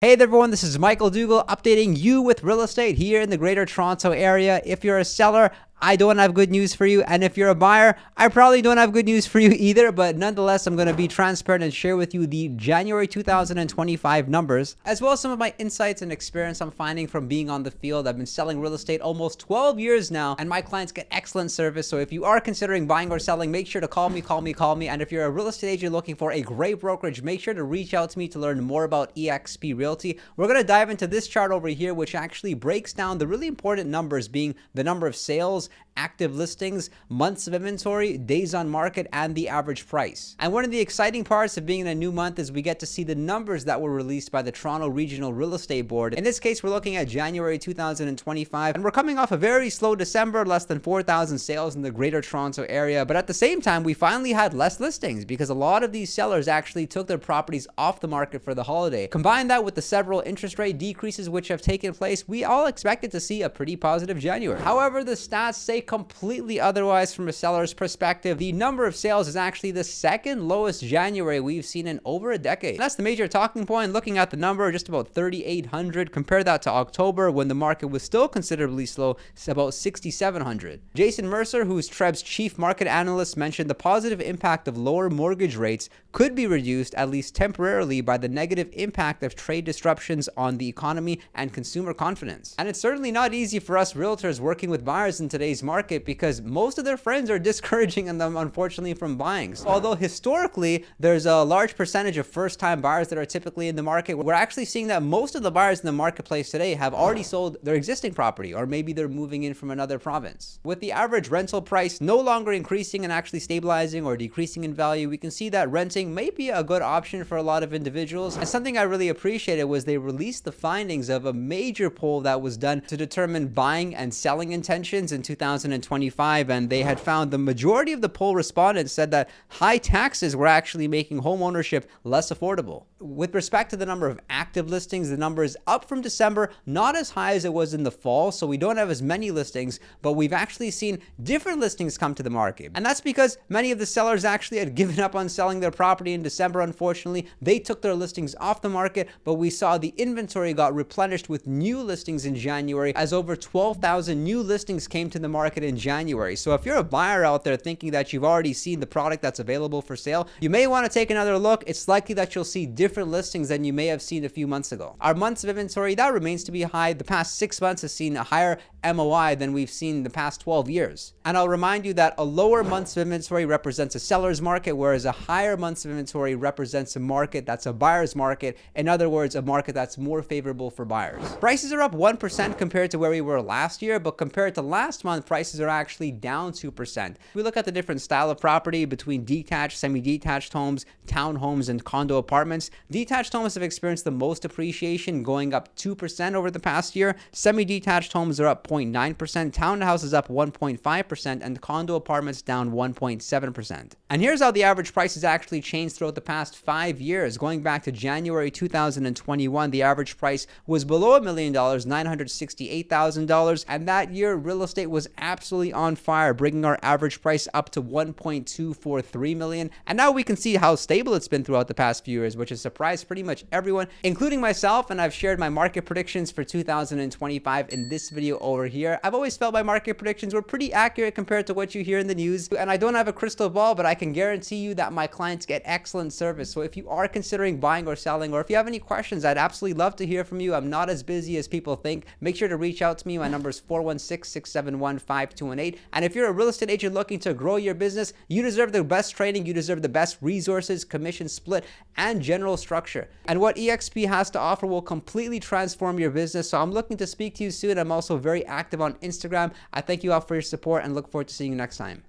Hey there everyone, this is Michael Dougal updating you with real estate here in the Greater Toronto Area. If you're a seller, I don't have good news for you. And if you're a buyer, I probably don't have good news for you either. But nonetheless, I'm going to be transparent and share with you the January 2025 numbers, as well as some of my insights and experience I'm finding from being on the field. I've been selling real estate almost 12 years now, and my clients get excellent service. So if you are considering buying or selling, make sure to call me. And if you're a real estate agent looking for a great brokerage, make sure to reach out to me to learn more about eXp Realty. We're going to dive into this chart over here, which actually breaks down the really important numbers, being the number of sales, active listings, months of inventory, days on market, and the average price. And one of the exciting parts of being in a new month is we get to see the numbers that were released by the Toronto Regional Real Estate Board. In this case, we're looking at January 2025, and we're coming off a very slow December, less than 4,000 sales in the Greater Toronto Area. But at the same time, we finally had less listings because a lot of these sellers actually took their properties off the market for the holiday. Combine that with the several interest rate decreases which have taken place, we all expected to see a pretty positive January. However, the stats say completely otherwise from a seller's perspective. The number of sales is actually the second lowest January we've seen in over a decade. And that's the major talking point. Looking at the number, just about 3,800. Compare that to October when the market was still considerably slow, it's about 6,700. Jason Mercer, who's TRREB's chief market analyst, mentioned the positive impact of lower mortgage rates could be reduced, at least temporarily, by the negative impact of trade disruptions on the economy and consumer confidence. And it's certainly not easy for us realtors working with buyers in today's market because most of their friends are discouraging them, unfortunately, from buying. So although historically there's a large percentage of first-time buyers that are typically in the market, we're actually seeing that most of the buyers in the marketplace today have already sold their existing property, or maybe they're moving in from another province. With the average rental price no longer increasing and actually stabilizing or decreasing in value, we can see that renting may be a good option for a lot of individuals. And something I really appreciated was they released the findings of a major poll that was done to determine buying and selling intentions in 2025, and they had found the majority of the poll respondents said that high taxes were actually making home ownership less affordable. With respect to the number of active listings, the number is up from December, not as high as it was in the fall, so we don't have as many listings, but we've actually seen different listings come to the market. And that's because many of the sellers actually had given up on selling their property in December. Unfortunately, they took their listings off the market, but we saw the inventory got replenished with new listings in January, as over 12,000 new listings came to the market in January. So if you're a buyer out there thinking that you've already seen the product that's available for sale, you may want to take another look. It's likely that you'll see different listings than you may have seen a few months ago. Our months of inventory, that remains to be high. The past 6 months has seen a higher MOI than we've seen in the past 12 years. And I'll remind you that a lower months of inventory represents a seller's market, whereas a higher months of inventory represents a market that's a buyer's market. In other words, a market that's more favorable for buyers. Prices are up 1% compared to where we were last year, but compared to last month, prices are actually down 2%. If we look at the different style of property between detached, semi-detached homes, townhomes, and condo apartments, detached homes have experienced the most appreciation, going up 2% over the past year. Semi-detached homes are up 0.9%, townhouses up 1.5%, and condo apartments down 1.7%. And here's how the average price has actually changed throughout the past 5 years. Going back to January 2021, the average price was below $1 million, $968,000, and that year real estate was absolutely on fire, bringing our average price up to $1.243 million. And now we can see how stable it's been throughout the past few years, which has surprised pretty much everyone, including myself. And I've shared my market predictions for 2025 in this video over here. I've always felt my market predictions were pretty accurate compared to what you hear in the news. And I don't have a crystal ball, but I can guarantee you that my clients get excellent service. So if you are considering buying or selling, or if you have any questions, I'd absolutely love to hear from you. I'm not as busy as people think. Make sure to reach out to me. My number is 416-671-5218. And if you're a real estate agent looking to grow your business, you deserve the best training, you deserve the best resources, commission split, and general structure. And what eXp has to offer will completely transform your business. So I'm looking to speak to you soon. I'm also very active on Instagram. I thank you all for your support and look forward to seeing you next time.